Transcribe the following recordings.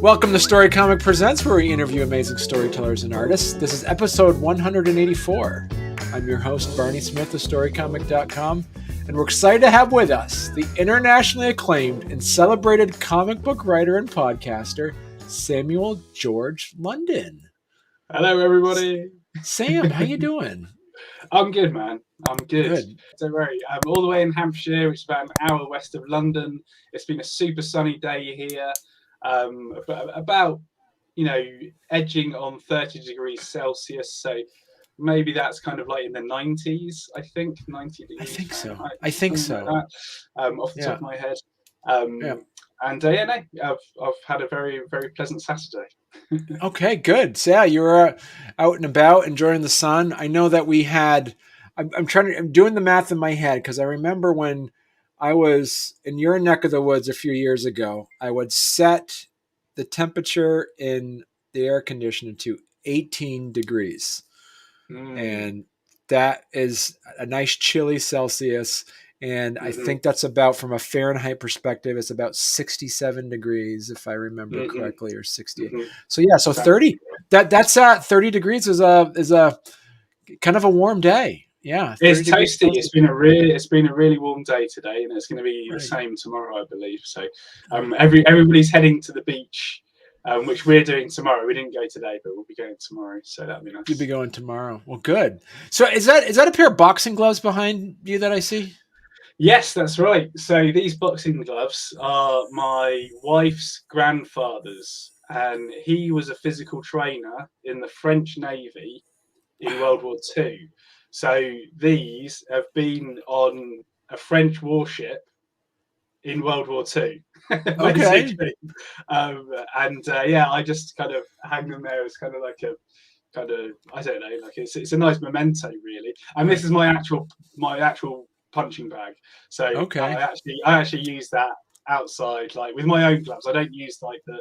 Welcome to Storycomic Presents, where we interview amazing storytellers and artists. This is episode 184. I'm your host, Barney Smith of Storycomic.com, and we're excited to have with us the internationally acclaimed and celebrated comic book writer and podcaster, Samuel George London. Hello, everybody. Sam, how you doing? I'm good, man. I'm good. So I'm all the way in Hampshire, which is about an hour west of London. It's been a super sunny day here. About edging on 30 degrees Celsius, so maybe that's kind of like in the 90s. I think 90 degrees. I think so. Like that, off the top of my head. And I've had a very, very pleasant Saturday. Okay, good. So yeah, you were out and about enjoying the sun. I know that we had. I'm doing the math in my head because I remember when I was in your neck of the woods a few years ago, I would set the temperature in the air conditioner to 18 degrees. And that is a nice chilly Celsius. And I think that's about, from a Fahrenheit perspective, it's about 67 degrees, if I remember correctly, or 68. So yeah, so 30, that's 30 degrees is a kind of a warm day. Yeah, it's toasty. It's been a really warm day today, and it's going to be the same tomorrow, I believe. So, everybody's heading to the beach, which we're doing tomorrow. We didn't go today, but we'll be going tomorrow. So that'll be nice. You'll be going tomorrow. Well, good. So is that a pair of boxing gloves behind you that I see? Yes, that's right. So these boxing gloves are my wife's grandfather's, and he was a physical trainer in the French Navy in World War II. So these have been on a French warship in World War II. Okay. I just kind of hang them there as kind of like I don't know, like it's a nice memento, really. And this is my actual punching bag. So I actually use that outside, like with my own gloves. I don't use like the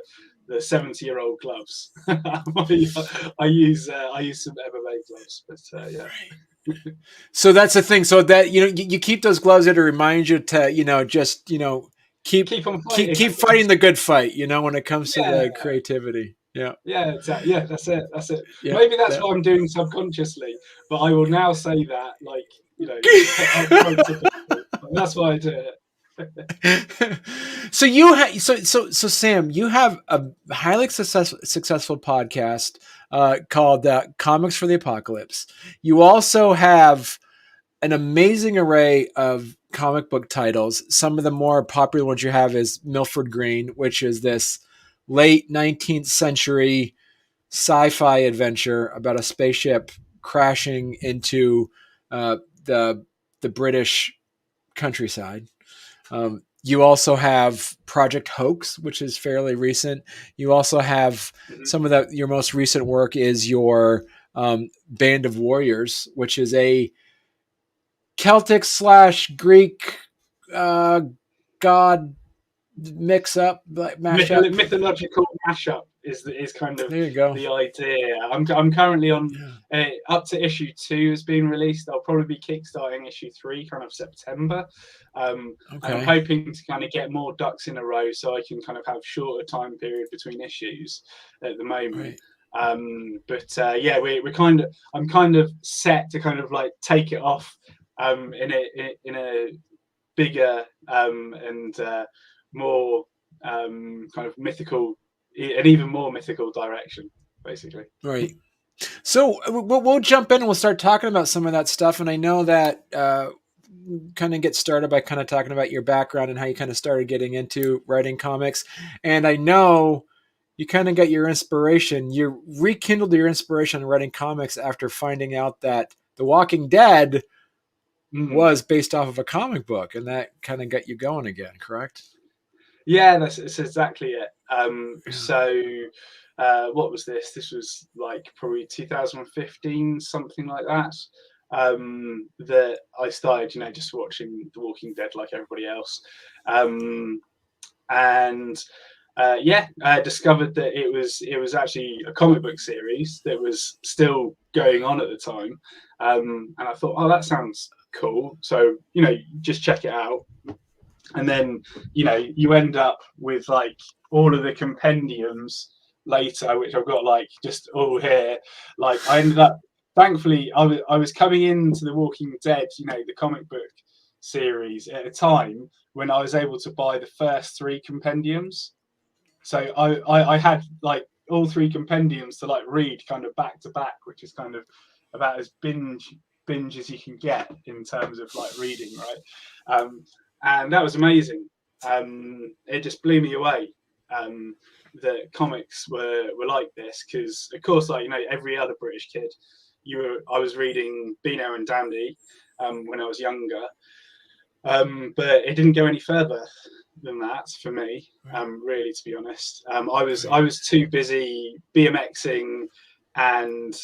70-year-old gloves. I use some MMA gloves, but yeah. So that's the thing. So that you keep those gloves there to remind you to just keep fighting the good fight. When it comes to the creativity. Yeah. Yeah, exactly. Yeah, that's it. Yeah, maybe that's what I'm doing subconsciously, but I will now say that, that's why I do it. So Sam, you have a highly successful podcast called Comics for the Apocalypse. You also have an amazing array of comic book titles. Some of the more popular ones you have is Milford Green, which is this late 19th century sci-fi adventure about a spaceship crashing into the British countryside. You also have Project Hoax, which is fairly recent. You also have some of your most recent work is your Band of Warriors, which is a Celtic / Greek god mix-up, mashup. Mythological mashup is kind of there you go. The idea. I'm currently on up to issue 2 has been released. I'll probably be kickstarting issue 3 kind of September. And I'm hoping to kind of get more ducks in a row so I can kind of have shorter time period between issues at the moment. Right. I'm kind of set to kind of like take it off in a bigger and more kind of mythical, an even more mythical direction, basically. Right. So we'll jump in and we'll start talking about some of that stuff. And I know that kind of get started by kind of talking about your background and how you kind of started getting into writing comics. And I know you kind of got your inspiration. You rekindled your inspiration in writing comics after finding out that The Walking Dead was based off of a comic book, and that kind of got you going again, correct? Yeah, that's exactly it. So what was this? This was like probably 2015, something like that. That I started, just watching The Walking Dead like everybody else. I discovered that it was actually a comic book series that was still going on at the time. And I thought, oh, that sounds cool. So, just check it out. And then, you end up with like all of the compendiums later, which I've got like just all here. Like I ended up, thankfully, I was coming into The Walking Dead, the comic book series at a time when I was able to buy the first 3 compendiums. So I had like all 3 compendiums to like read kind of back to back, which is kind of about as binge as you can get in terms of like reading, right? And that was amazing. It just blew me away that comics were like this, because of course, like every other British kid, I was reading Beano and Dandy when I was younger, but it didn't go any further than that for me, really, to be honest. I was too busy BMXing and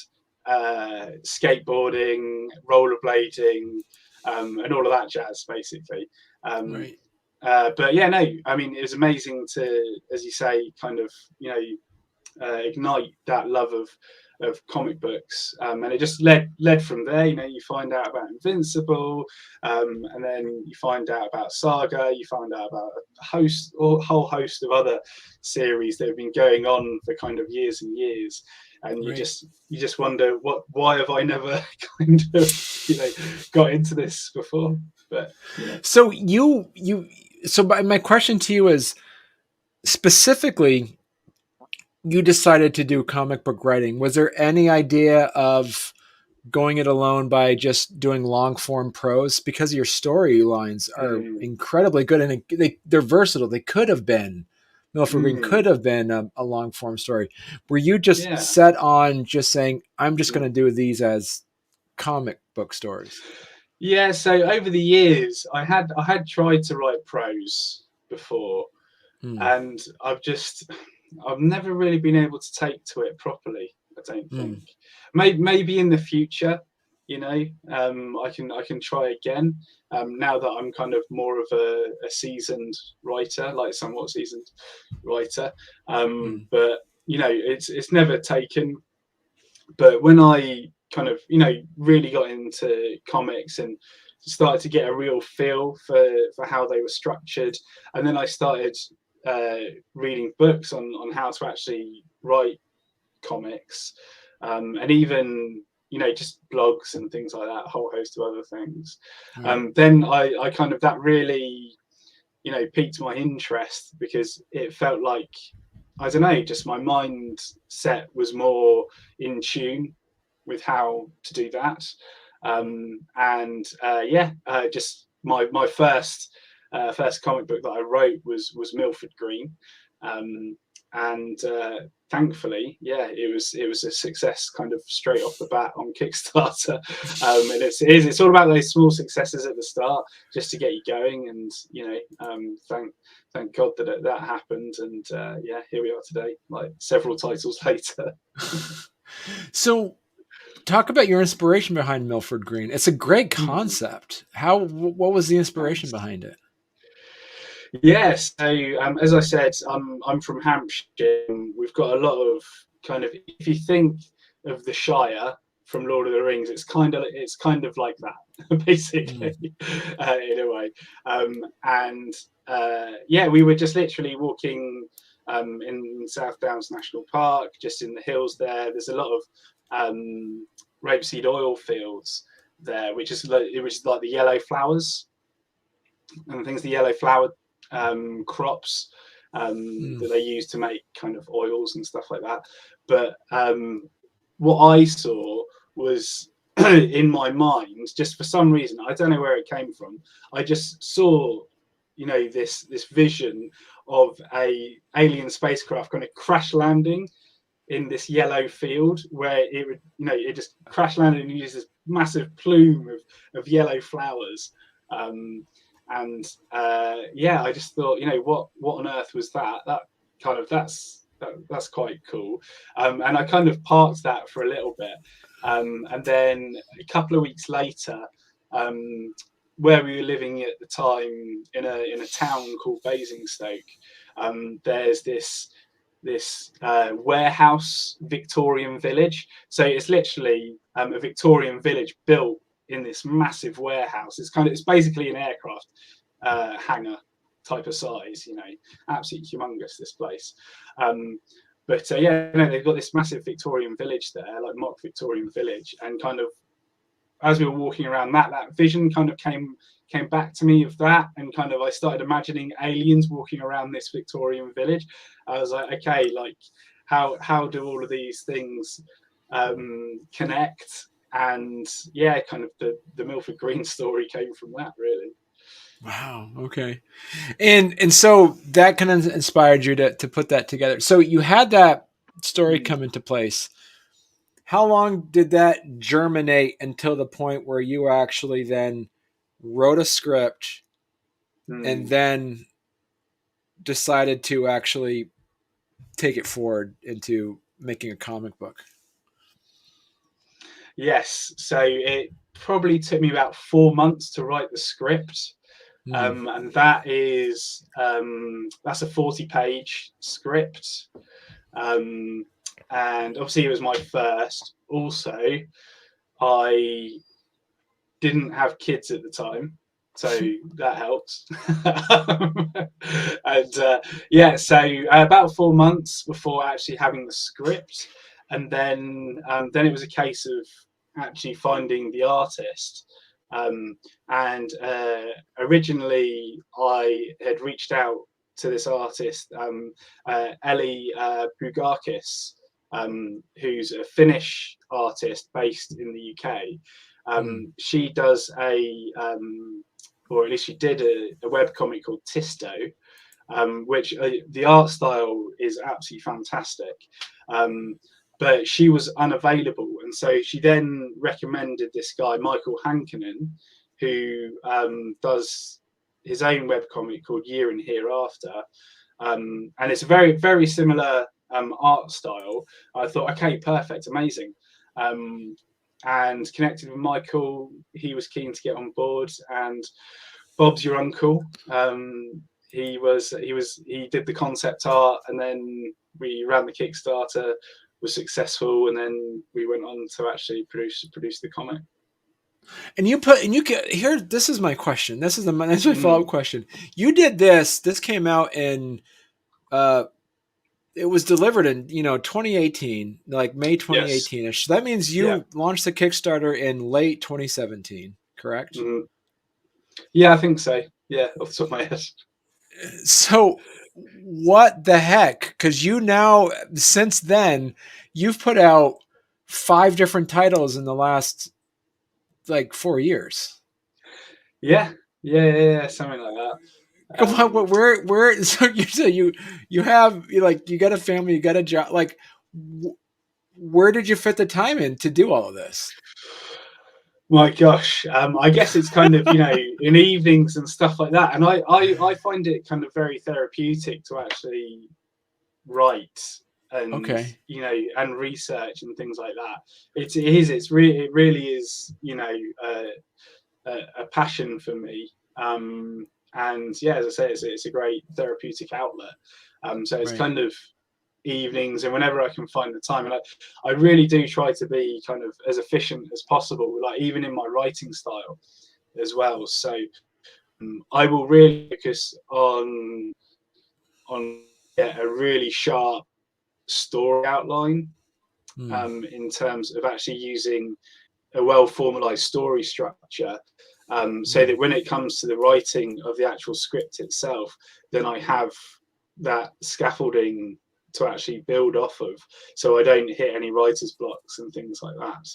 skateboarding, rollerblading, and all of that jazz, basically. But yeah, no, I mean, it was amazing to, as you say, kind of, ignite that love of comic books, and it just led from there. You find out about Invincible, and then you find out about Saga. You find out about a whole host of other series that have been going on for kind of years and years. And you just wonder, why have I never kind of got into this before? But so so my question to you is, specifically, you decided to do comic book writing. Was there any idea of going it alone by just doing long form prose? Because your storylines are incredibly good, and they're versatile. They could have been, Milford Green could have been a long form story. Were you just set on just saying, I'm just going to do these as comic book stories? Yeah, so over the years, I had tried to write prose before, and I've never really been able to take to it properly, I don't think. Maybe in the future, I can try again, now that I'm kind of more of a seasoned writer, like somewhat seasoned writer. But it's never taken. But when I kind of really got into comics and started to get a real feel for how they were structured, and then I started reading books on how to actually write comics, and even just blogs and things like that, a whole host of other things. Then I kind of, that really piqued my interest, because it felt like, I don't know, just my mindset was more in tune with how to do that. Just my first comic book that I wrote was Milford Green, and thankfully, it was a success kind of straight off the bat on Kickstarter. And it's all about those small successes at the start, just to get you going. And thank God that happened. And here we are today, like several titles later. So, talk about your inspiration behind Milford Green. It's a great concept. What was the inspiration behind it? Yes, so as I said, I'm from Hampshire. We've got a lot of kind of, if you think of the Shire from Lord of the Rings, it's kind of like that, basically, in a way. We were just literally walking in South Downs National Park, just in the hills there. There's a lot of rapeseed oil fields there, which is like the yellow flowers and things, the yellow flower crops that they use to make kind of oils and stuff like that. But what I saw was in my mind, just for some reason, I don't know where it came from, I just saw this vision of a alien spacecraft kind of crash landing in this yellow field, where it would it just crash landed and use this massive plume of yellow flowers. I just thought, what on earth was that? That's quite cool. And I kind of parked that for a little bit. And then a couple of weeks later, where we were living at the time in a town called Basingstoke, there's this warehouse Victorian village. So it's literally a Victorian village built in this massive warehouse. It's basically an aircraft hangar, type of size, you know, absolutely humongous, this place. But yeah, no, they've got this massive Victorian village there, like mock Victorian village, and kind of as we were walking around, that vision kind of came back to me of that, and kind of I started imagining aliens walking around this Victorian village. I was like, okay, like how do all of these things connect? And yeah, kind of the Milford Green story came from that, really. Wow. Okay. And so that kind of inspired you to put that together. So you had that story come into place. How long did that germinate until the point where you actually then wrote a script and then decided to actually take it forward into making a comic book? Yes. So it probably took me about 4 months to write the script. And that is that's a 40-page script. And obviously it was my first. Also, I didn't have kids at the time, so that helps. And yeah, so about 4 months before actually having the script, and then it was a case of actually finding the artist. And originally I had reached out to this artist, Ellie Bugakis, who's a Finnish artist based in the UK. She does or at least she did a webcomic called Tisto, which the art style is absolutely fantastic. But she was unavailable, and so she then recommended this guy, Michael Hankinen, who does his own webcomic called Year and Hereafter. And it's a very, very similar art style. I thought, okay, perfect, amazing. And connected with Michael. He was keen to get on board, and Bob's your uncle. He did the concept art, and then we ran the Kickstarter, was successful, and then we went on to actually produce the comic. And here. This is my question. This is my follow-up question. You did this. This came out in. It was delivered in 2018, like May 2018ish. Yes. So that means you launched the Kickstarter in late 2017, correct? Yeah, I think so. Yeah, off the top of my head. So what the heck? Because you now, since then, you've put out 5 different titles in the last like 4 years. Yeah, something like that. Where? So you have you got a family, you got a job. Like, where did you fit the time in to do all of this? My gosh, I guess it's kind of in evenings and stuff like that, and I find it kind of very therapeutic to actually write and and research and things like that. It really is a passion for me. And yeah, as I say, it's a great therapeutic outlet. So it's kind of evenings and whenever I can find the time, and I really do try to be kind of as efficient as possible, like even in my writing style as well. So I will really focus on a really sharp story outline, in terms of actually using a well formalized story structure, so that when it comes to the writing of the actual script itself, then I have that scaffolding to actually build off of, so I don't hit any writer's blocks and things like that.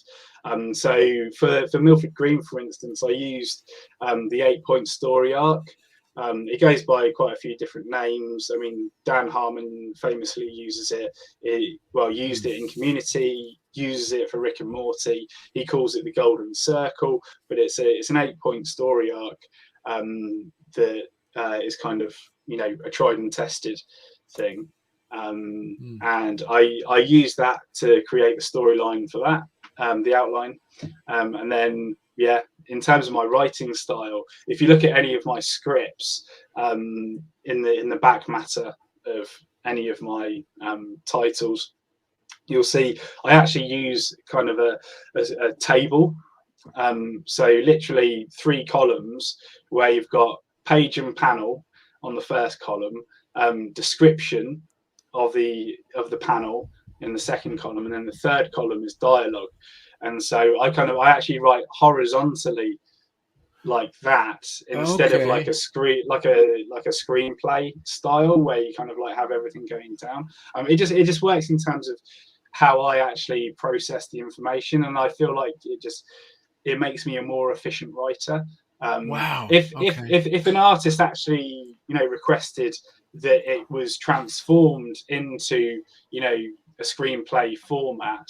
So for Milford Green, for instance, I used the 8-point story arc. It goes by quite a few different names. I mean, Dan Harmon famously uses it. Used it in Community, uses it for Rick and Morty. He calls it the Golden Circle, but it's an 8-point story arc that is kind of a tried and tested thing. And I use that to create the storyline for that, the outline, and then in terms of my writing style, if you look at any of my scripts, in the back matter of any of my titles, you'll see I actually use kind of a table. So literally 3 columns where you've got page and panel, on the first column, description of the panel in the second column, and then the third column is dialogue. And so I actually write horizontally like that instead of like a screenplay style where you kind of like have everything going down. It just works in terms of how I actually process the information, and I feel like it makes me a more efficient writer. Wow. If an artist actually requested that it was transformed into a screenplay format,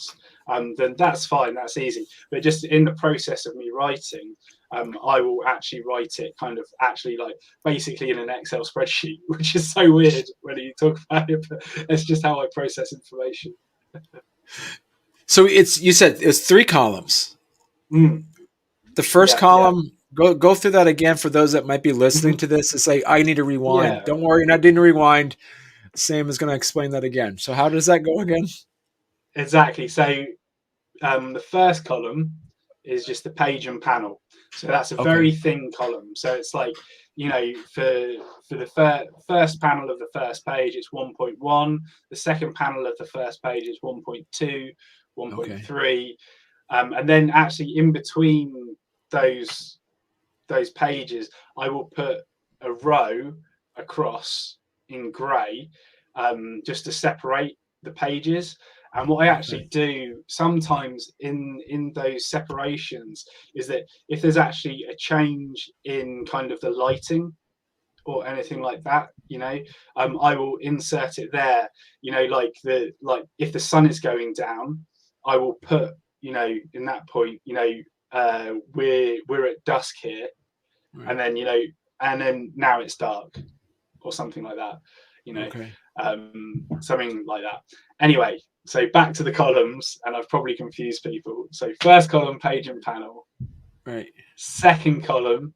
then that's fine, that's easy. But just in the process of me writing, I will actually write it kind of actually like basically in an Excel spreadsheet, which is so weird when you talk about it, but it's just how I process information. So you said it's 3 columns. The first column, go through that again for those that might be listening to this and say, I need to rewind. Yeah. Don't worry, you're not doing a rewind. Sam is going to explain that again. So how does that go again? Exactly. So the first column is just the page and panel. So that's a very thin column. So it's like, for the first panel of the first page, it's 1.1. The second panel of the first page is 1.2, 1.3. And then actually in between those pages, I will put a row across in grey, just to separate the pages. And what I actually do sometimes in those separations is that if there's actually a change in kind of the lighting or anything like that, I will insert it there. Like if the sun is going down, I will put, in that point, we're at dusk here, right. and then now it's dark, or something like that, something like that. Anyway, so back to the columns, and I've probably confused people. So first column, page and panel. Right. Second column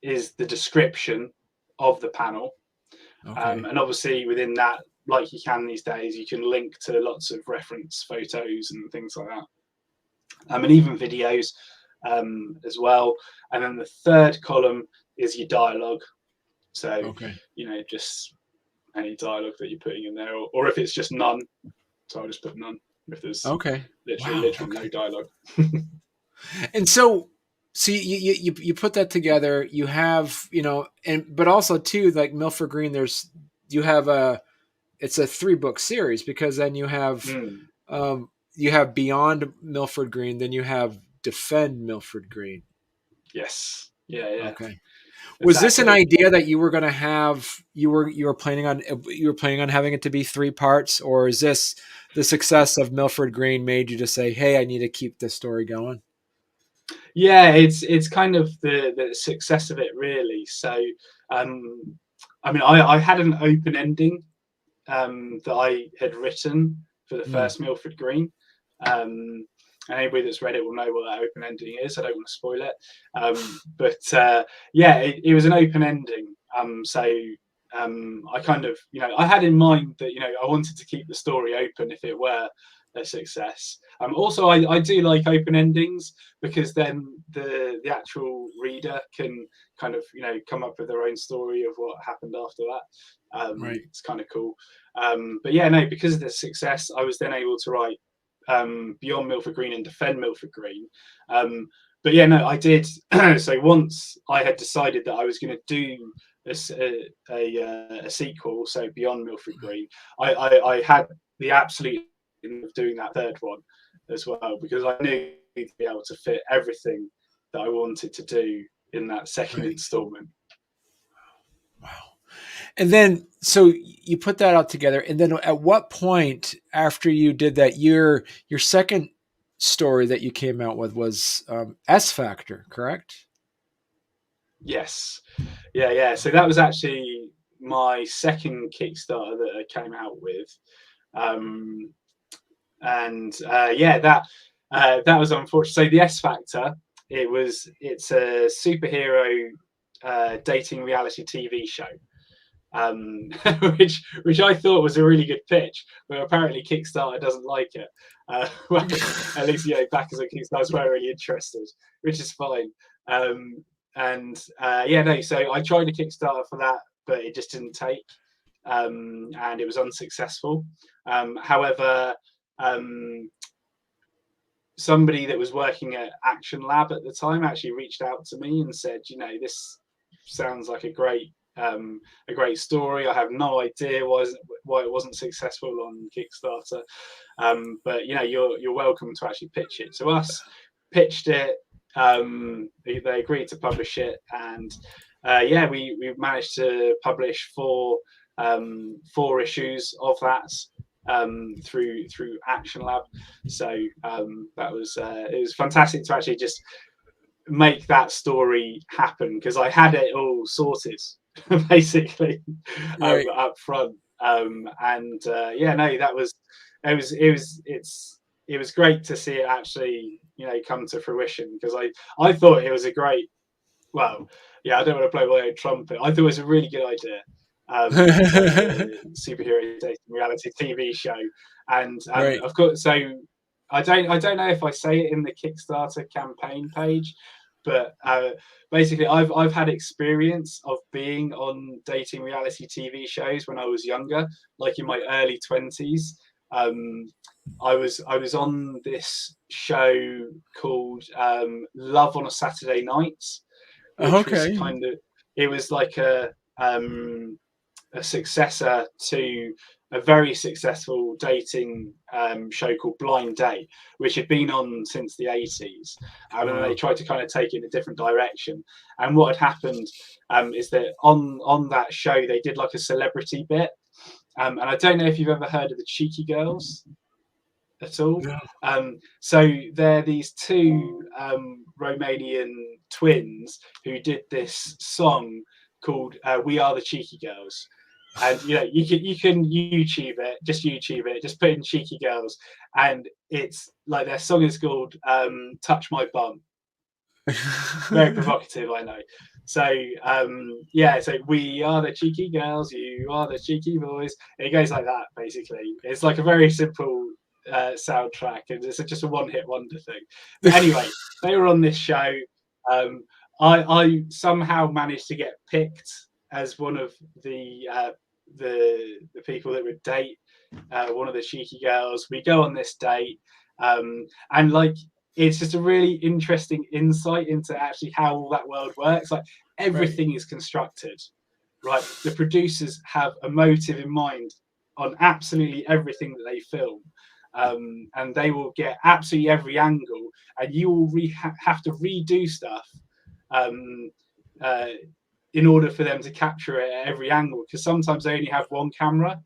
is the description of the panel. And obviously within that, like you can these days, you can link to lots of reference photos and things like that. And even videos as well. And then the third column is your dialogue. So, just any dialogue that you're putting in there, or if it's just none. So I'll just put none if there's literally no dialogue. And so you put that together. You have, but also too, like Milford Green, it's a 3-book series, because then you have Beyond Milford Green, then you have Defend Milford Green. Yes. Yeah. Okay. Was this an idea that you were going to have? You were planning on having it to be 3 parts, or is this the success of Milford Green made you just say, "Hey, I need to keep this story going"? Yeah, it's kind of the success of it, really. So, I had an open ending that I had written for the first Milford Green. And anybody that's read it will know what that open ending is. I don't want to spoil it. It was an open ending. I kind of, I had in mind that, I wanted to keep the story open if it were a success. Also, I do like open endings, because then the actual reader can kind of, come up with their own story of what happened after that. Right. It's kind of cool. Because of the success, I was then able to write Beyond Milford Green and Defend Milford Green. I did. So once I had decided that I was going to do a sequel, so Beyond Milford Green, I had the absolute of doing that third one as well, because I knew to be able to fit everything that I wanted to do in that second installment. Wow. And then, so you put that out together, and then at what point after you did that, your second story that you came out with was S Factor, correct? Yes. Yeah. So that was actually my second Kickstarter that I came out with. That was unfortunate. So the S Factor, it's a superhero dating reality TV show, which I thought was a really good pitch, but apparently Kickstarter doesn't like it. Well, at least backers at Kickstarter were really interested, which is fine. So I tried a Kickstarter for that, but it just didn't take, and it was unsuccessful. However, somebody that was working at Action Lab at the time actually reached out to me and said, this sounds like a great story. I have no idea why it wasn't successful on Kickstarter, but you're welcome to actually pitch it to us. Pitched it. They agreed to publish it, and we managed to publish four issues of that through Action Lab. So that was it was fantastic to actually just make that story happen, because I had it all sorted basically up front, and that was it was great to see it actually come to fruition, because I thought it was a great, I don't want to blow my own trumpet, I thought it was a really good idea, superhero dating reality TV show, and of course, so I don't know if I say it in the Kickstarter campaign page, but basically I've had experience of being on dating reality TV shows when I was younger, like in my early 20s. I was on this show called Love on a Saturday Night, which was it was like a successor to a very successful dating show called Blind Date, which had been on since the 80s. And they tried to kind of take it in a different direction. And what had happened is that on that show, they did like a celebrity bit. And I don't know if you've ever heard of the Cheeky Girls at all. No. So they're these two Romanian twins who did this song called "We Are the Cheeky Girls," and you can YouTube it, just put in Cheeky Girls, and it's like their song is called "Touch My Bum." Very provocative, I know. So so we are the cheeky girls, you are the cheeky boys. It goes like that basically. It's like a very simple soundtrack, and it's just a one-hit wonder thing. But anyway, they were on this show. I somehow managed to get picked as one of the people that would date one of the cheeky girls. We go on this date, and like it's just a really interesting insight into actually how all that world works. Like everything is constructed, right? The producers have a motive in mind on absolutely everything that they film. And they will get absolutely every angle, and you will have to redo stuff in order for them to capture it at every angle, because sometimes they only have one camera,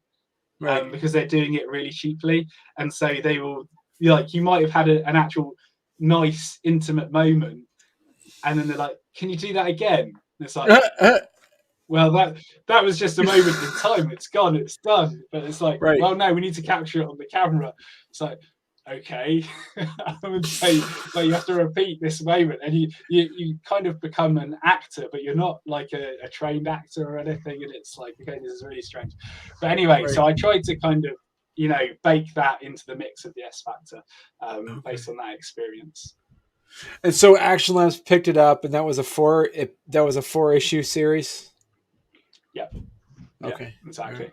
because they're doing it really cheaply, and so they will, you might have had an actual nice intimate moment, and then they're like, can you do that again? And it's like, well, that was just a moment in time, it's gone, it's done. But it's like, well, no, we need to capture it on the camera. It's like, okay. I would say, you have to repeat this moment, and you kind of become an actor, but you're not like a trained actor or anything, and it's like, okay, this is really strange. But anyway, so I tried to kind of bake that into the mix of the S Factor, based on that experience. And so Action Labs picked it up, and that was a 4-issue series. Yeah. Okay. Yeah, exactly.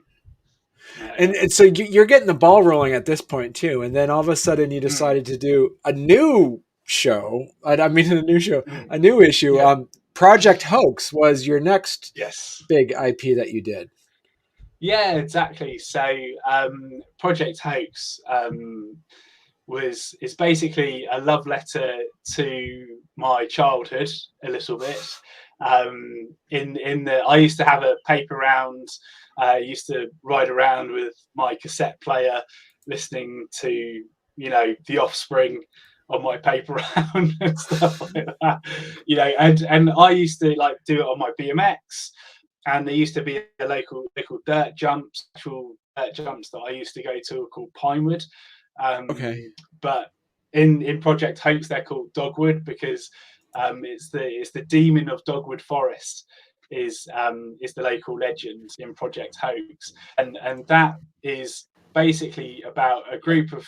And so you're getting the ball rolling at this point too, and then all of a sudden you decided to do a new show. A new issue. Yeah. Project Hoax was your next big IP that you did. Yeah, exactly. So Project Hoax is basically a love letter to my childhood a little bit. I used to have a paper round. I used to ride around with my cassette player, listening to The Offspring on my paper round and stuff like that. And I used to do it on my BMX. And there used to be a local dirt jumps that I used to go to called Pinewood. But in Project Hoax, they're called Dogwood, because it's the demon of Dogwood Forest is the local legend in Project Hoax, and that is basically about a group of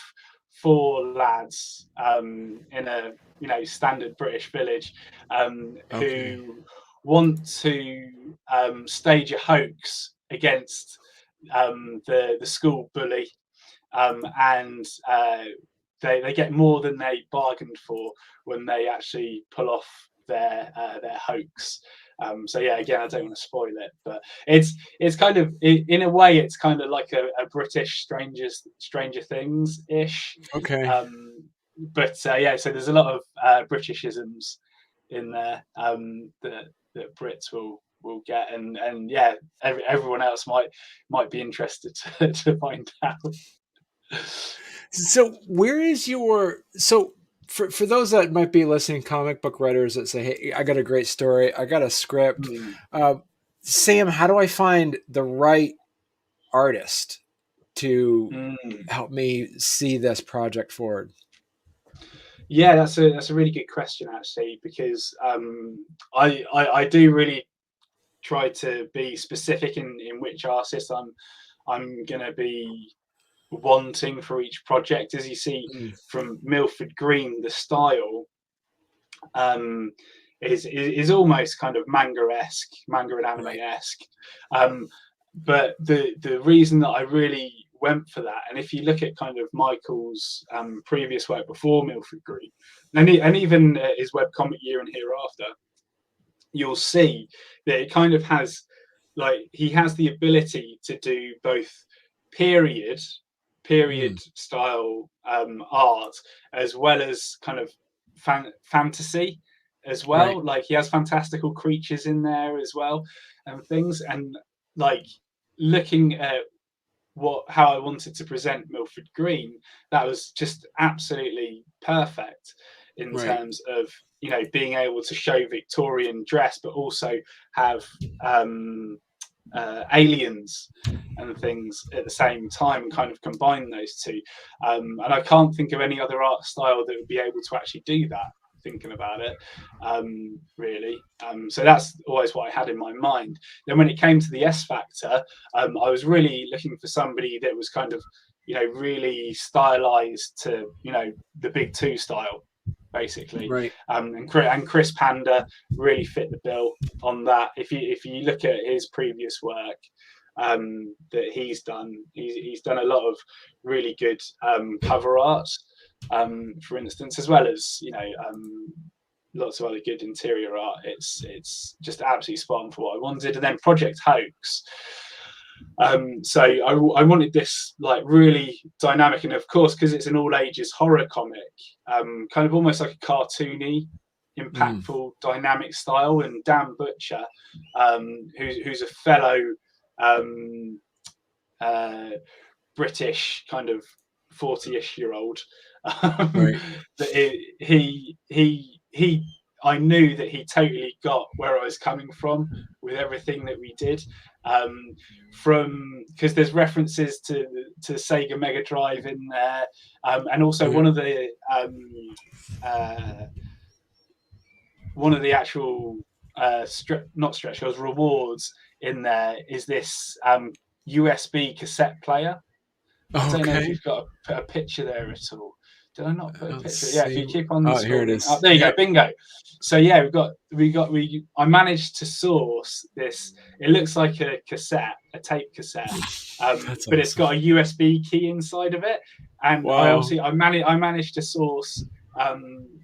4 lads in a standard British village who want to stage a hoax against the school bully, and they get more than they bargained for when they actually pull off their hoax. So yeah, again, I don't want to spoil it, but it's kind of, in a way, it's kind of like a British Stranger Things ish. Okay. But yeah, so there's a lot of Britishisms in there that Brits will get, and yeah, everyone else might be interested to find out. So where is your for those that might be listening, comic book writers that say, hey, I got a great story, I got a script, Sam, how do I find the right artist to help me see this project forward? Yeah, that's a really good question, actually, because I do really try to be specific in which artist I'm gonna be wanting for each project. As you see from Milford Green, the style is almost kind of manga-esque, manga and anime-esque. But the reason that I really went for that, and if you look at kind of Michael's previous work before Milford Green, and even his webcomic Year and Hereafter, you'll see that it kind of has, like, he has the ability to do both period style art, as well as kind of fantasy as well. Like, he has fantastical creatures in there as well and things. And like, looking at how I wanted to present Milford Green, that was just absolutely perfect in terms of, you know, being able to show Victorian dress, but also have aliens and things at the same time, and kind of combine those two. And I can't think of any other art style that would be able to actually do that, thinking about it, really. So that's always what I had in my mind. Then when it came to the S Factor, I was really looking for somebody that was kind of, you know, really stylized to, you know, the Big Two style, basically. And Chris Panda really fit the bill on that. If you look at his previous work that he's done a lot of really good cover art, for instance, as well as, you know, lots of other good interior art. It's just absolutely spot on for what I wanted. And then Project Hoax. So I wanted this, like, really dynamic, and of course, because it's an all ages horror comic, kind of almost like a cartoony, impactful, dynamic style. And Dan Butcher, who's a fellow British kind of 40-ish-year-old, that he I knew that he totally got where I was coming from with everything that we did, because there's references to Sega Mega Drive in there, and also one of the actual not stretch goals, rewards in there is this USB cassette player. I don't know if you've got a picture there at all. Did I not put a picture? Yeah, if you keep on scrolling. Here it is. There you go, bingo. So yeah, I managed to source this. It looks like a cassette, a tape cassette, but it's got a USB key inside of it. And I managed to source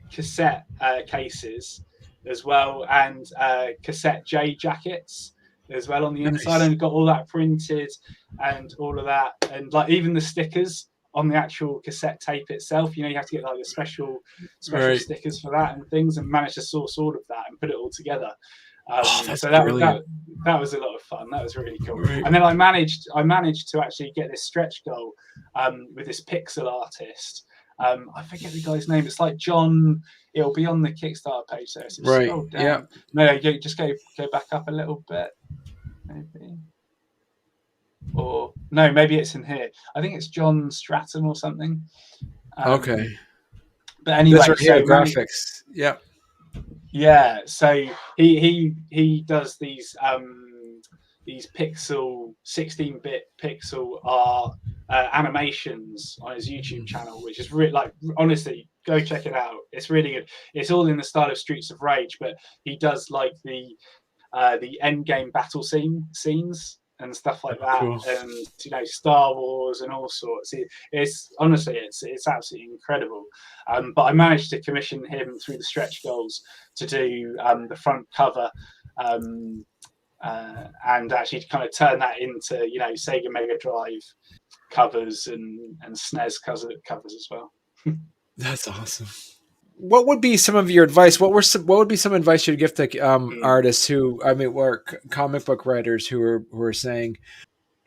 cassette cases as well, and cassette J jackets as well on the inside, and got all that printed and all of that, and like even the stickers on the actual cassette tape itself, you know, you have to get like the special stickers for that and things, and manage to source all of that and put it all together. So that was a lot of fun. That was really cool. And then I managed to actually get this stretch goal with this pixel artist. I forget the guy's name. It's like John. It'll be on the Kickstarter page there. So scroll down. Yeah. No, just go back up a little bit, maybe. Or no, maybe it's in here. I think it's John Stratton or something. Okay. But anyway, those are here, graphics. Yeah. Yeah. So he does these pixel 16-bit pixel art animations on his YouTube channel, which is really, like, honestly, go check it out. It's really good. It's all in the style of Streets of Rage, but he does like the the end game battle scenes and stuff like that, cool. and Star Wars and all sorts. It's honestly, it's absolutely incredible. But I managed to commission him through the stretch goals to do the front cover, and actually to kind of turn that into Sega Mega Drive covers and SNES covers as well. That's awesome. What would be some of your advice? What would be some advice you'd give to artists who, or comic book writers who are saying,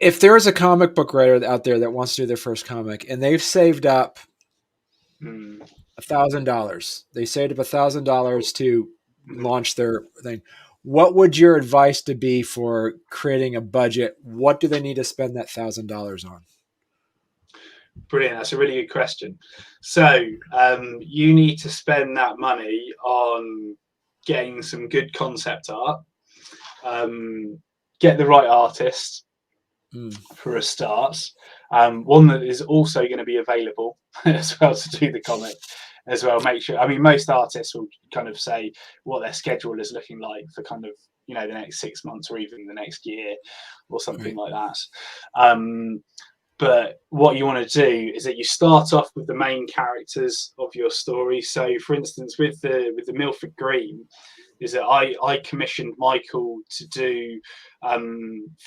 if there is a comic book writer out there that wants to do their first comic and they've saved up $1,000, they saved up $1,000 to launch their thing. What would your advice to be for creating a budget? What do they need to spend that $1,000 on? Brilliant. That's a really good question. So you need to spend that money on getting some good concept art, get the right artist for a start, one that is also going to be available as well to do the comic as well. Make sure, most artists will kind of say what their schedule is looking like for kind of the next 6 months or even the next year or something like that. But what you want to do is that you start off with the main characters of your story. So, for instance, with the Milford Green, is that I commissioned Michael to do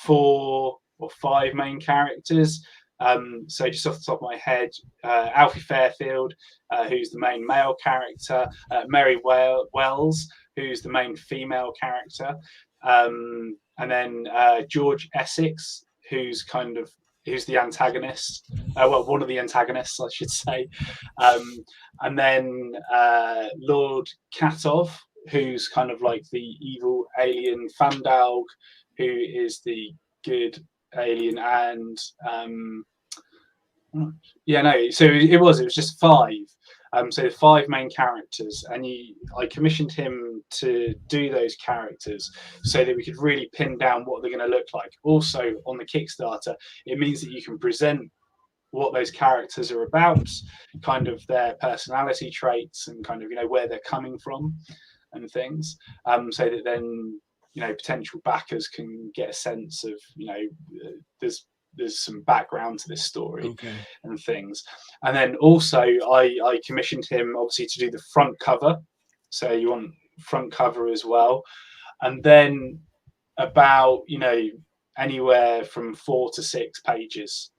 4 or 5 main characters. So, just off the top of my head, Alfie Fairfield, who's the main male character, Mary Wells, who's the main female character, and then George Essex, who's the antagonist, one of the antagonists, I should say, and then Lord Katov, who's kind of like the evil alien, Fandalg, who is the good alien, and so it was just 5. So 5 main characters, and I commissioned him to do those characters so that we could really pin down what they're going to look like. Also, on the Kickstarter, it means that you can present what those characters are about, kind of their personality traits, and kind of where they're coming from and things, so that then potential backers can get a sense of there's some background to this story and things. And then also I commissioned him obviously to do the front cover. So you want front cover as well. And then about, anywhere from 4 to 6 pages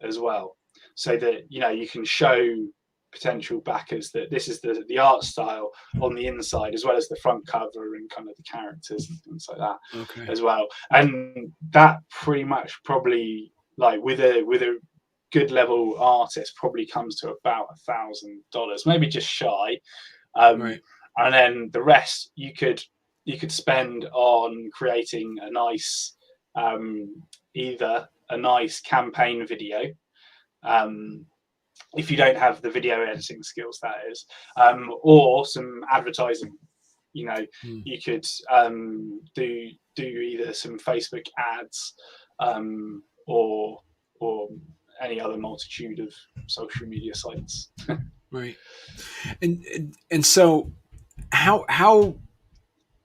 as well. So that, you can show potential backers that this is the art style on the inside, as well as the front cover and kind of the characters and things like that as well. And that pretty much probably, like with a good level artist, probably comes to about $1,000, maybe just shy. And then the rest you could spend on creating a nice either a nice campaign video, if you don't have the video editing skills, that is, or some advertising. You could do either some Facebook ads, or any other multitude of social media sites. Right. And so how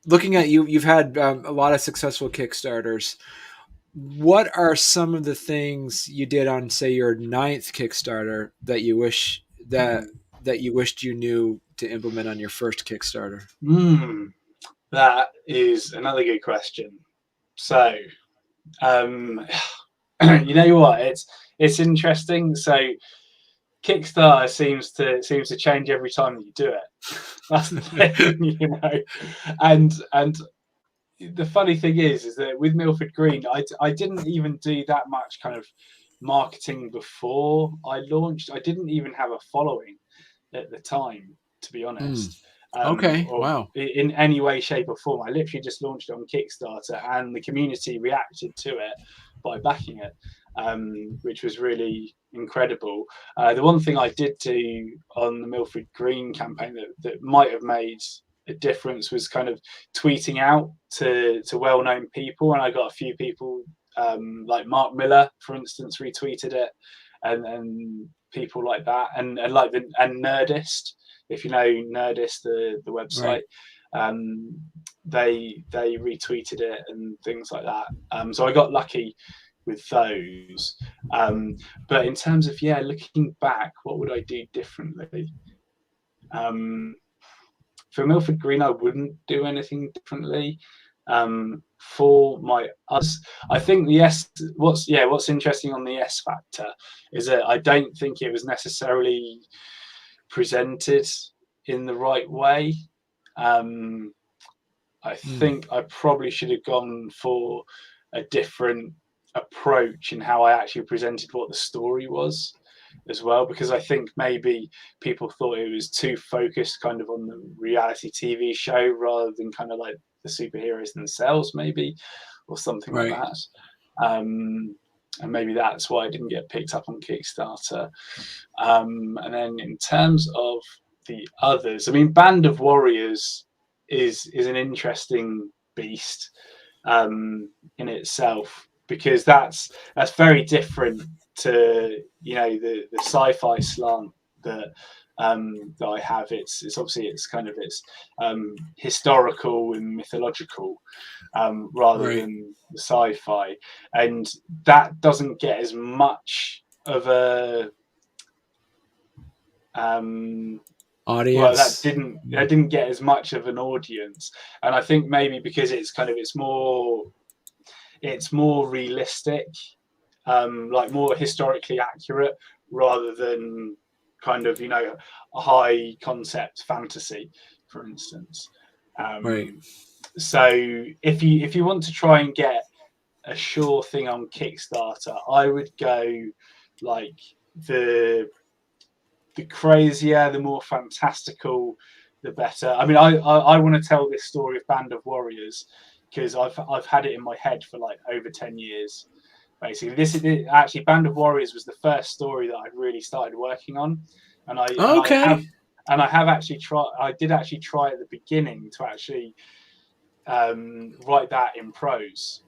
looking at you've had a lot of successful Kickstarters. What are some of the things you did on, say, your 9th Kickstarter that you wish that you wished you knew to implement on your first Kickstarter? That is another good question. So, you know what? It's interesting. So, Kickstarter seems to change every time that you do it. That's the thing, and the funny thing is that with Milford Green, I didn't even do that much kind of marketing before I launched. I didn't even have a following at the time, to be honest. Wow. In any way, shape, or form. I literally just launched it on Kickstarter, and the community reacted to it by backing it, which was really incredible. The one thing I did do on the Milford Green campaign that might have made a difference was kind of tweeting out to well-known people, and I got a few people, like Mark Miller, for instance, retweeted it, and people like that, and Nerdist, if you know Nerdist, the website, they retweeted it and things like that. So I got lucky with those. But in terms of looking back, what would I do differently? For Milford Green, I wouldn't do anything differently. For my us, I think the S. What's interesting on the S Factor is that I don't think it was necessarily presented in the right way. I think I probably should have gone for a different approach in how I actually presented what the story was as well, because I think maybe people thought it was too focused kind of on the reality TV show rather than kind of like the superheroes themselves, maybe, or something like that. And maybe that's why I didn't get picked up on Kickstarter. And then in terms of the others, I mean, Band of Warriors is an interesting beast in itself, because that's very different to the sci-fi slant that that I have. It's obviously it's historical and mythological rather than the sci-fi, and that doesn't get as much of a audience. Well, that didn't get as much of an audience, and I think maybe because it's more realistic, like more historically accurate, rather than kind of a high concept fantasy, for instance. So if you want to try and get a sure thing on Kickstarter, I would go like the crazier, the more fantastical, the better. I mean, I want to tell this story of Band of Warriors because I've had it in my head for like over 10 years. Basically, this is actually Band of Warriors was the first story that I really started working on, and I have actually tried. I did actually try at the beginning to actually write that in prose,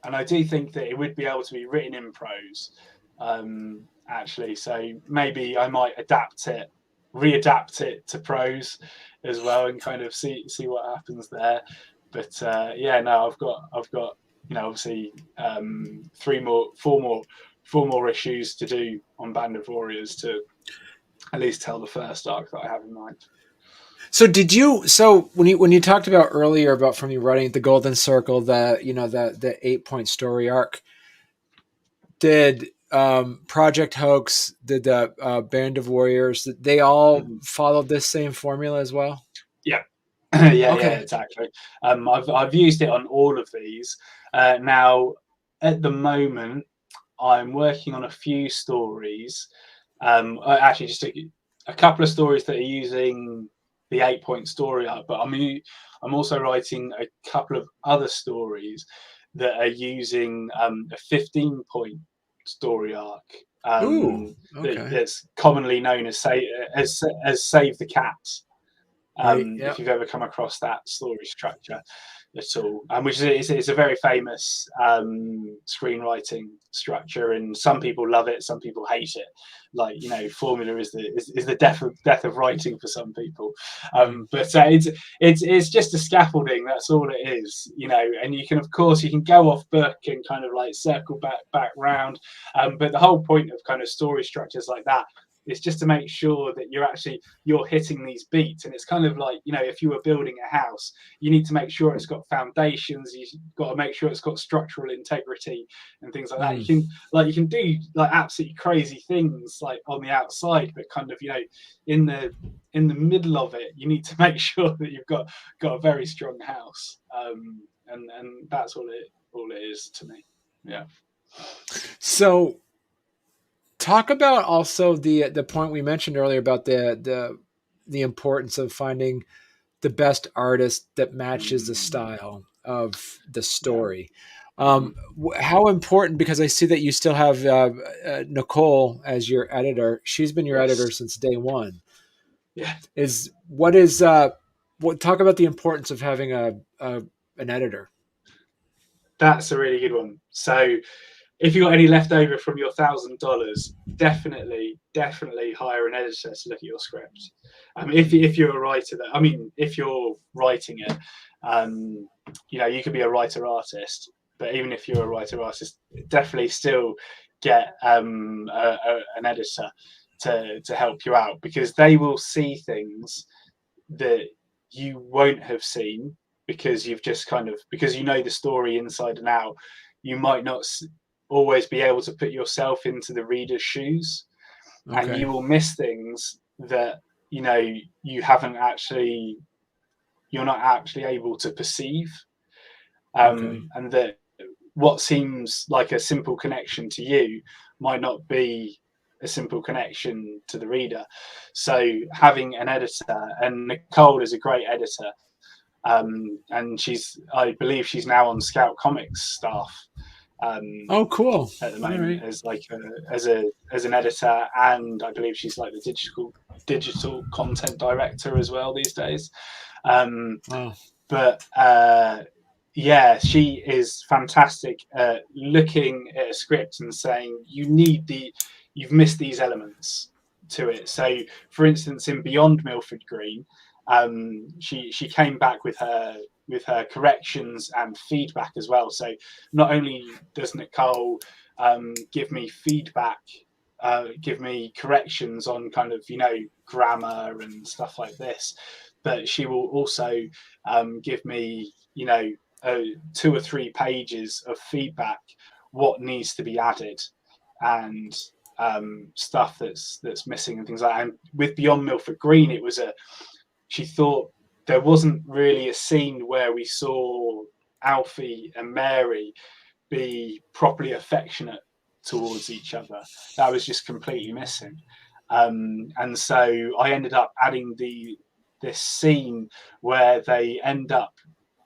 and I do think that it would be able to be written in prose. Actually, so maybe I might readapt it to prose as well, and kind of see what happens there. But no, I've got obviously 4 more issues to do on Band of Warriors to at least tell the first arc that I have in mind. So when you talked about earlier about from you writing the Golden Circle, the 8-point story arc, did Project Hoax, did the Band of Warriors, they all followed this same formula as well? Yeah. Yeah, exactly. I've used it on all of these. Now, at the moment, I'm working on a few stories. Actually, just a couple of stories that are using the 8-point story arc, but I'm also writing a couple of other stories that are using a 15-point story arc. That's commonly known as Save the Cats. If you've ever come across that story structure at all, which is a very famous screenwriting structure, and some people love it, some people hate it. Like formula is the death of writing for some people, but it's just a scaffolding. That's all it is, And you can go off book and kind of like circle back round, but the whole point of kind of story structures like that. It's just to make sure that you're hitting these beats, and it's kind of like if you were building a house, you need to make sure it's got foundations. You've got to make sure it's got structural integrity and things like that. You can do like absolutely crazy things like on the outside, but kind of in the middle of it, you need to make sure that you've got a very strong house, and that's all it is to me. Yeah. So. Talk about also the point we mentioned earlier about the importance of finding the best artist that matches the style of the story. How important, because I see that you still have Nicole as your editor. She's been your editor since day one. Yeah. Talk about the importance of having an editor. That's a really good one. So if you got any left over from your $1,000, definitely hire an editor to look at your script. If you're a writer, if you're writing it, you could be a writer artist, but even if you're a writer artist, definitely still get an editor to help you out, because they will see things that you won't have seen, because you've just because you know the story inside and out. You might not always be able to put yourself into the reader's shoes, and you will miss things that you're not actually able to perceive, and that what seems like a simple connection to you might not be a simple connection to the reader. So having an editor, and Nicole is a great editor, and I believe she's now on Scout Comics staff. Cool. At the moment, as an editor, and I believe she's like the digital content director as well these days. But yeah, she is fantastic at looking at a script and saying you've missed these elements to it. So, for instance, in Beyond Milford Green, she came back with her corrections and feedback as well. So not only does Nicole give me feedback, give me corrections on grammar and stuff like this, but she will also give me 2 or 3 pages of feedback, what needs to be added, and stuff that's missing and things like that. And with Beyond Milford Green, she thought there wasn't really a scene where we saw Alfie and Mary be properly affectionate towards each other. That was just completely missing. And so I ended up adding this scene where they end up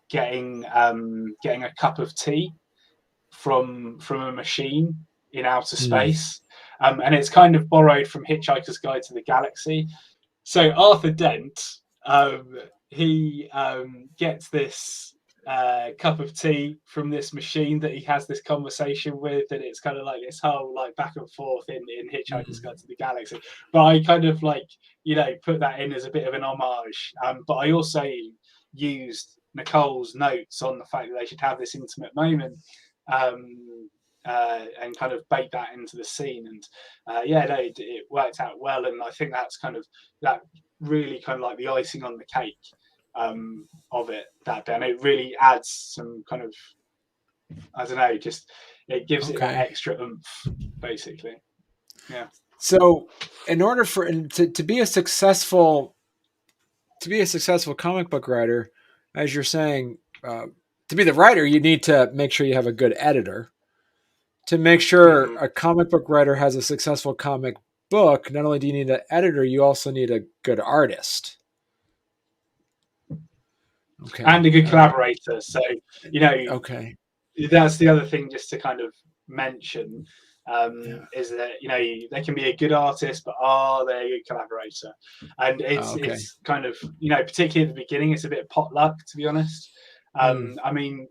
getting a cup of tea from a machine in outer space. And it's kind of borrowed from Hitchhiker's Guide to the Galaxy. So Arthur Dent, he gets this cup of tea from this machine that he has this conversation with, and it's kind of like this whole back and forth in Hitchhiker's Guide to the Galaxy. But I kind of put that in as a bit of an homage. But I also used Nicole's notes on the fact that they should have this intimate moment, and kind of bake that into the scene. And it worked out well. And I think that's that really kind of the icing on the cake of it that day. And it really adds some kind of, I don't know, just it gives it that extra oomph, basically. Yeah. So in order to be a successful comic book writer, as you're saying, to be the writer, you need to make sure you have a good editor. To make sure a comic book writer has a successful comic book, not only do you need an editor, you also need a good artist. Okay. And a good collaborator. So, that's the other thing just to kind of mention, is that, they can be a good artist, but are they a good collaborator? And it's kind of, particularly at the beginning, it's a bit of potluck, to be honest. I mean,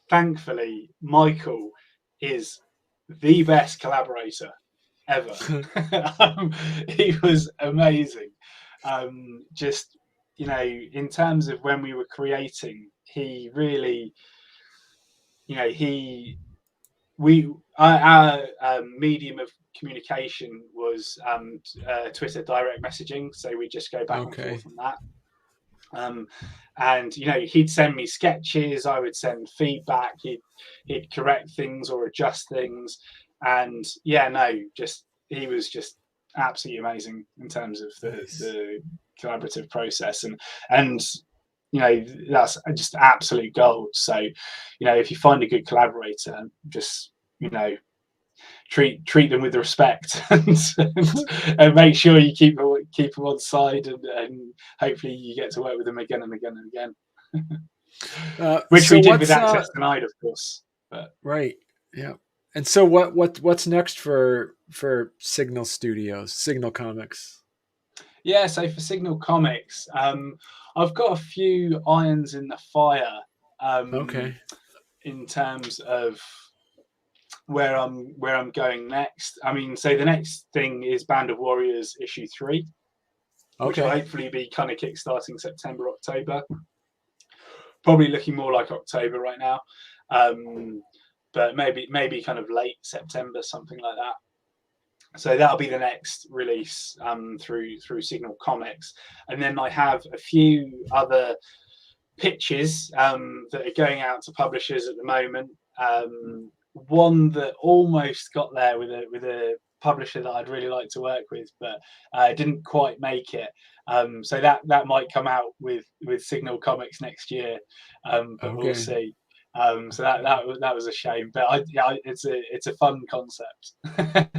thankfully, Michael is the best collaborator ever. He was amazing. Just, in terms of when we were creating, he really, our medium of communication was Twitter direct messaging. So we just go back and forth on that. And he'd send me sketches, I would send feedback, he'd correct things or adjust things, and he was just absolutely amazing in terms of the collaborative process, and that's just absolute gold. So if you find a good collaborator, just treat them with respect and make sure you keep them on side, and hopefully you get to work with them again and again and again. Which we did with Access Denied, of course. But. Right. Yeah. And so what's next for Signal Studios, Signal Comics? Yeah, so for Signal Comics, I've got a few irons in the fire. In terms of where I'm going next. I mean, so the next thing is Band of Warriors issue 3, which will hopefully be kind of kickstarting September, October. Probably looking more like October right now, but maybe kind of late September, something like that. So that'll be the next release through Signal Comics, and then I have a few other pitches that are going out to publishers at the moment. One that almost got there with a publisher that I'd really like to work with, but didn't quite make it. So that might come out with Signal Comics next year, but we'll see. So that was a shame, but it's a fun concept.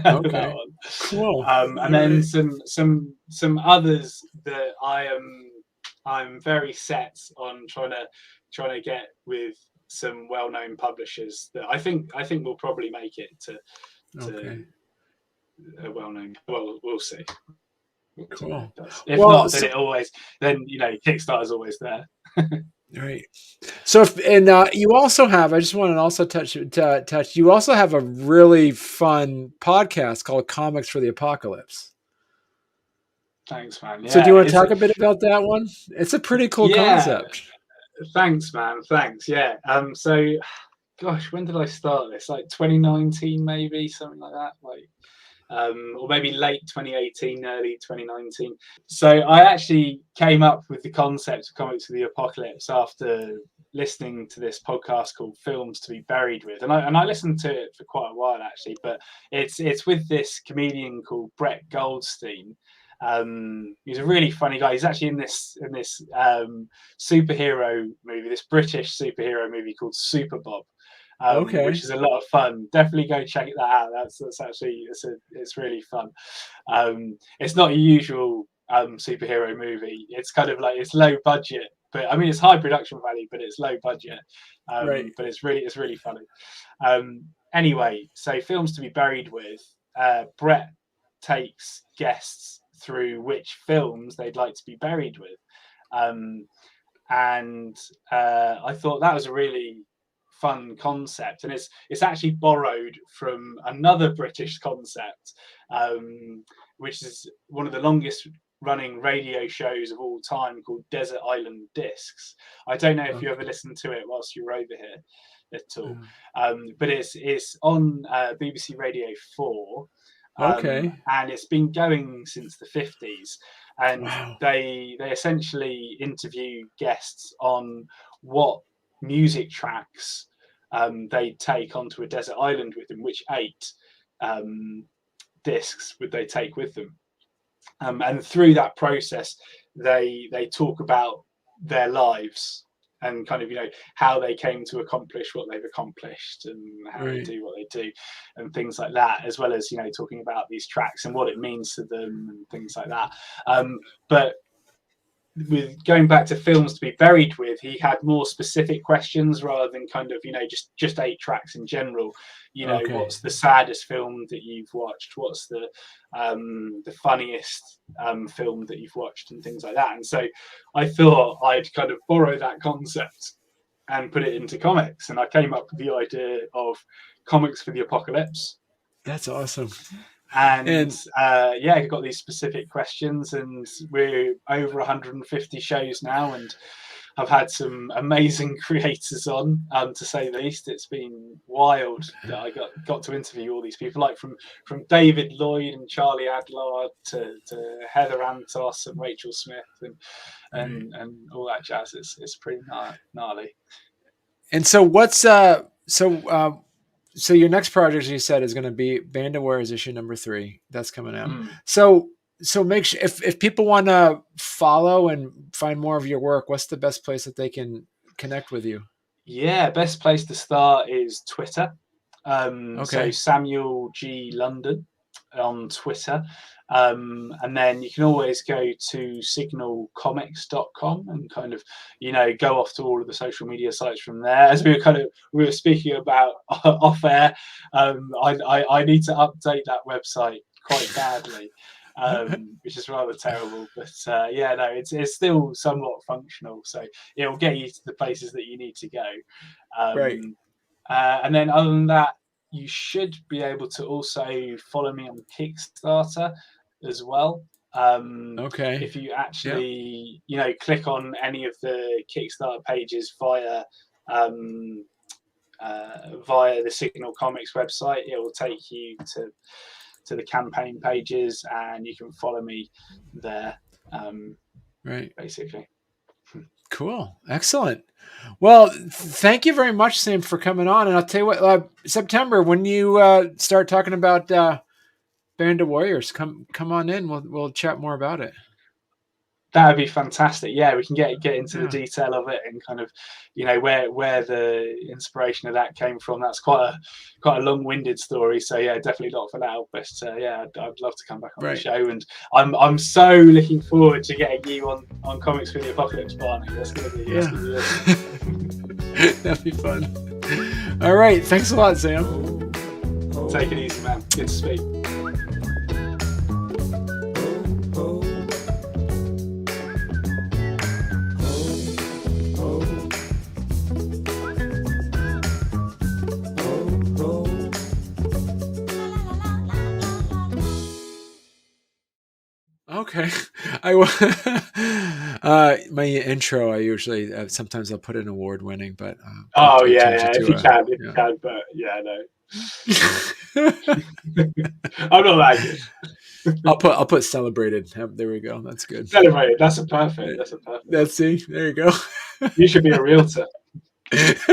Okay, cool. And then some others that I'm very set on trying to get with some well-known publishers that I think will probably make it to a well-known. Well, we'll see. Cool. If not, then Kickstarter's always there. Right. So, you also have. I just want to also touch. You also have a really fun podcast called Comics for the Apocalypse. Thanks, man. Yeah, so, do you want to talk a bit about that one? It's a pretty cool concept. Thanks, man. Thanks. Yeah. So, gosh, when did I start this? Like 2019, maybe something like that. Like. Or maybe late 2018, early 2019. So I actually came up with the concept of Comics for the Apocalypse after listening to this podcast called Films to be Buried With, and I listened to it for quite a while actually. But it's with this comedian called Brett Goldstein. He's a really funny guy. He's actually in this superhero movie, this British superhero movie called Super Bob. Which is a lot of fun. Definitely go check that out. That's actually it's really fun. It's not a usual superhero movie. It's kind of like it's low budget, but I mean it's high production value, but it's low budget. But it's really funny. Anyway, so Films to be Buried With. Brett takes guests through which films they'd like to be buried with, and I thought that was a really fun concept, and it's actually borrowed from another British concept, which is one of the longest running radio shows of all time called Desert Island Discs. I don't know if you ever listened to it whilst you were over here at all, but it's on BBC Radio 4, and it's been going since the 50s, and they essentially interview guests on what music tracks they take onto a desert island with them, which 8 discs would they take with them, and through that process they talk about their lives and kind of how they came to accomplish what they've accomplished and how they do what they do and things like that, as well as talking about these tracks and what it means to them and things like that. But with going back to Films to be Buried With, he had more specific questions rather than kind of just 8 tracks in general. What's the saddest film that you've watched? What's the funniest film that you've watched, and things like that. And so I thought I'd kind of borrow that concept and put it into comics, and I came up with the idea of Comics for the Apocalypse. That's awesome. And I've got these specific questions, and we're over 150 shows now, and I've had some amazing creators on, to say the least. It's been wild that I got to interview all these people, like from David Lloyd and Charlie Adlard to Heather Antos and Rachel Smith and all that jazz. It's pretty gnarly. So your next project, you said, is going to be Band of Warriors issue number 3. That's coming out. So make sure if people want to follow and find more of your work, what's the best place that they can connect with you? Yeah, best place to start is Twitter. So Samuel G. London on Twitter. And then you can always go to signalcomics.com and kind of, go off to all of the social media sites from there. As we were speaking about off air, I need to update that website quite badly, which is rather terrible. But it's still somewhat functional. So it'll get you to the places that you need to go. And then other than that, you should be able to also follow me on Kickstarter as well. Okay. If you actually, click on any of the Kickstarter pages via the Signal Comics website, it will take you to the campaign pages, and you can follow me there. Right. Basically. Cool. Excellent. Well, thank you very much, Sam, for coming on. And I'll tell you what, September, when you start talking about Band of Warriors, come on in. We'll chat more about it. That would be fantastic. Yeah, we can get into the detail of it and kind of, where the inspiration of that came from. That's quite a long-winded story. So yeah, definitely not for now. But I'd love to come back on the show, and I'm so looking forward to getting you on Comics for the Apocalypse, Barney. That's gonna be that'd be fun. All right, thanks a lot, Sam. Take it easy, man. Good to speak. Okay. My intro, I usually sometimes I'll put in award-winning, but if you can, but no. I'm not that good. I'll put celebrated. There we go. That's good. Celebrated. That's a perfect. That's see. There you go. You should be a realtor. It's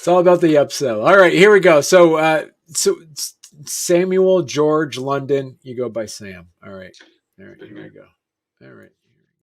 all about the upsell. All right, here we go. So Samuel George London, you go by Sam. All right, here we go. All right.